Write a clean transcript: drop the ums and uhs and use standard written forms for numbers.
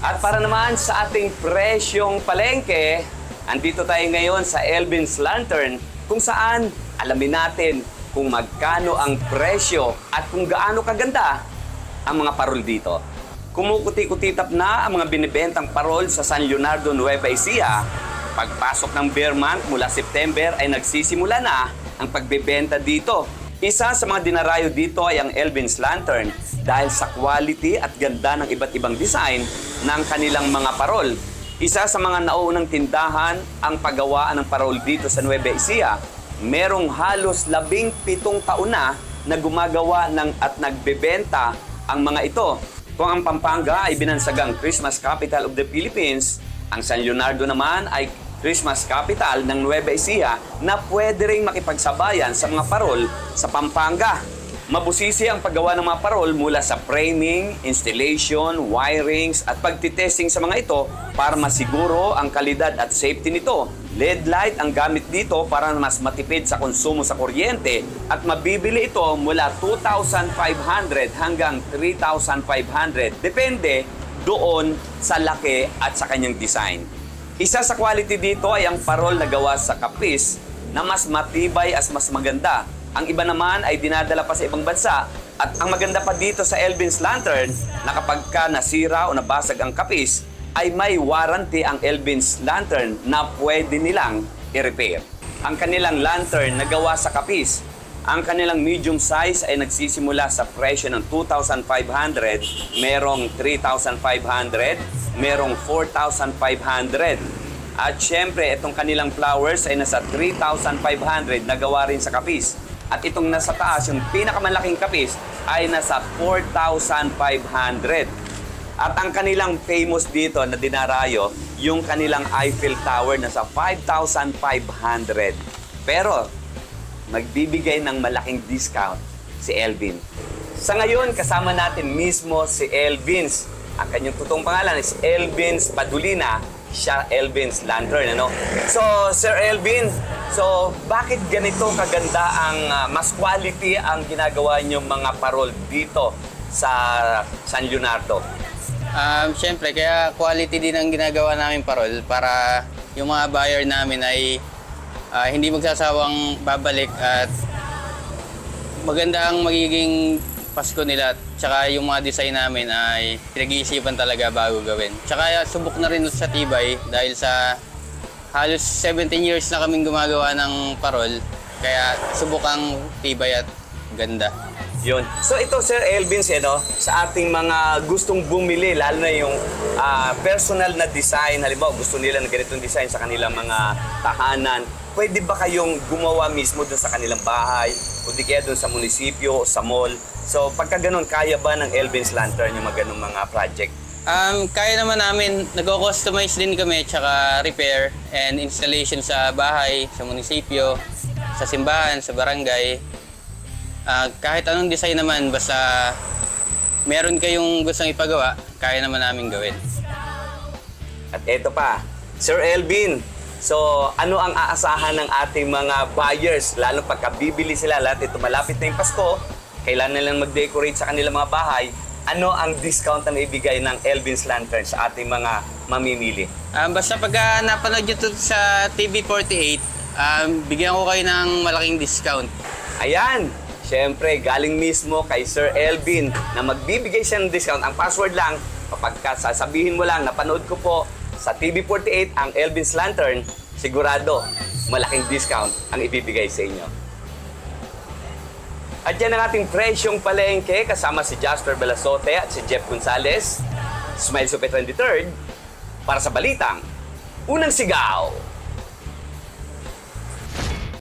At para naman sa ating presyong palengke, andito tayo ngayon sa Elvin's Lantern kung saan alamin natin kung magkano ang presyo at kung gaano kaganda ang mga parol dito. Kumukuti-kutitap na ang mga binibentang parol sa San Leonardo, Nueva Ecija. Pagpasok ng bear month mula September ay nagsisimula na ang pagbebenta dito. Isa sa mga dinarayo dito ay ang Elvin's Lantern dahil sa quality at ganda ng iba't ibang design ng kanilang mga parol. Isa sa mga nauunang tindahan ang paggawaan ng parol dito sa Nueva Ecija. Merong halos 17 taon na gumagawa at nagbebenta ang mga ito. Kung ang Pampanga ay binansagang Christmas capital of the Philippines, ang San Leonardo naman ay Christmas capital ng Nueva Ecija na pwede ring makipagsabayan sa mga parol sa Pampanga. Mabusisi ang paggawa ng mga parol mula sa framing, installation, wirings at pagtitesting sa mga ito para masiguro ang kalidad at safety nito. LED light ang gamit dito para mas matipid sa konsumo sa kuryente at mabibili ito mula 2,500 hanggang 3,500. Depende doon sa laki at sa kanyang design. Isa sa quality dito ay ang parol na gawa sa kapis na mas matibay at mas maganda. Ang iba naman ay dinadala pa sa ibang bansa. At ang maganda pa dito sa Elvin's Lantern na kapag ka nasira o nabasag ang kapis, ay may warranty ang Elvin's Lantern na pwede nilang i-repair. Ang kanilang lantern na gawa sa kapis, ang kanilang medium size ay nagsisimula sa presyo ng 2,500, merong 3,500, merong 4,500. At syempre, itong kanilang flowers ay nasa 3,500 na gawa rin sa kapis. At itong nasa taas, yung pinakamalaking kapis, ay nasa 4,500. At ang kanilang famous dito na dinarayo, yung kanilang Eiffel Tower nasa 5,500. Pero, magbibigay ng malaking discount si Elvin. Sa ngayon, kasama natin mismo si Elvin's. Ang kanyang totoong pangalan is Elvin's Padulina. Siya Elvin's Lantern, ano? So, Sir Elvin, so bakit ganito kaganda ang mas quality ang ginagawa niyong mga parol dito sa San Leonardo? Siyempre, kaya quality din ang ginagawa namin parol para yung mga buyer namin ay hindi magsasawang babalik at maganda ang magiging Pasko nila. Tsaka yung mga design namin ay pinag-iisipan talaga bago gawin. Tsaka subok na rin sa tibay dahil sa halos 17 years na kaming gumagawa ng parol. Kaya subok ang tibay at ganda. Yun. So ito, Sir Elvin, sa ating mga gustong bumili, lalo na yung personal na design, halimbawa gusto nila ng ganitong design sa kanilang mga tahanan, pwede ba kayong gumawa mismo dun sa kanilang bahay o di kaya dun sa munisipyo o sa mall? So pagka ganun, kaya ba ng Elvin's Lantern yung mga ganung mga project? Kaya naman namin, nag-customize din kami, tsaka repair and installation sa bahay, sa munisipyo, sa simbahan, sa barangay. Kahit anong design naman, basta meron kayong gustong ipagawa, kaya naman namin gawin. At eto pa, Sir Elvin, so ano ang aasahan ng ating mga buyers, lalo pagka bibili sila, lahat ito malapit na yung Pasko, kailangan nilang mag-decorate sa kanilang mga bahay, ano ang discount na ibigay ng Elvin's Lantern sa ating mga mamimili? Basta pagka napanood nyo ito sa TV48, bigyan ko kayo ng malaking discount. Ayan! Siyempre, galing mismo kay Sir Elvin na magbibigay siya ng discount. Ang password lang, kapag sasabihin mo lang, napanood ko po sa TV48 ang Elvin's Lantern, sigurado, malaking discount ang ibibigay sa inyo. At yan ang ating presyong palengke kasama si Jasper Belasote at si Jeff Gonzalez. Smile Super 23rd para sa Balitang Unang Sigaw.